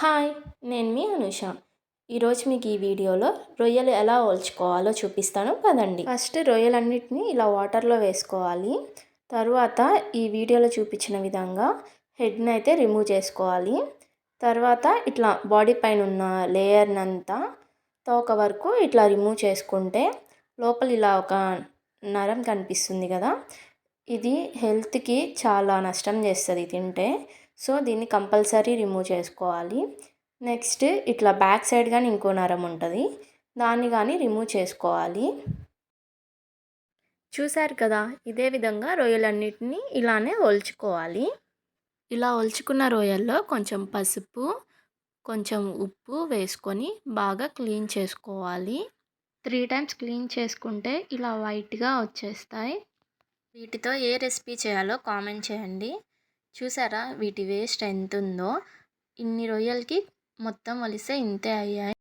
Hi! నేను మీ అనుష. ఈరోజు మీకు ఈ వీడియోలో రొయ్యలు ఎలా ఒలుచుకోవాలో చూపిస్తాను పదండి. ఫస్ట్ రొయ్యలన్నిటిని ఇలా వాటర్లో వేసుకోవాలి. తరువాత ఈ వీడియోలో చూపించిన విధంగా హెడ్ని అయితే రిమూవ్ చేసుకోవాలి. తర్వాత ఇట్లా బాడీ పైన ఉన్న లేయర్నంతా తోక వరకు ఇట్లా రిమూవ్ చేసుకుంటే లోపల ఇలా ఒక నరం కనిపిస్తుంది కదా, ఇది హెల్త్కి చాలా నష్టం చేస్తుంది తింటే. సో దీన్ని కంపల్సరీ రిమూవ్ చేసుకోవాలి. నెక్స్ట్ ఇట్లా బ్యాక్ సైడ్ కానీ ఇంకో నరం ఉంటుంది, దాన్ని కానీ రిమూవ్ చేసుకోవాలి. చూసారు కదా, ఇదే విధంగా రొయ్యలన్నిటిని ఇలానే ఒలుచుకోవాలి. ఇలా ఒలుచుకున్న రొయ్యల్లో కొంచెం పసుపు, కొంచెం ఉప్పు వేసుకొని బాగా క్లీన్ చేసుకోవాలి. 3 టైమ్స్ క్లీన్ చేసుకుంటే ఇలా వైట్గా వచ్చేస్తాయి. వీటితో ఏ రెసిపీ చేయాలో కామెంట్ చేయండి. చూసారా వీటి వేస్ట్ ఎంత ఉందో, ఇన్ని రొయ్యలకి మొత్తం వలిస్తే ఇంతే అయ్యాయి.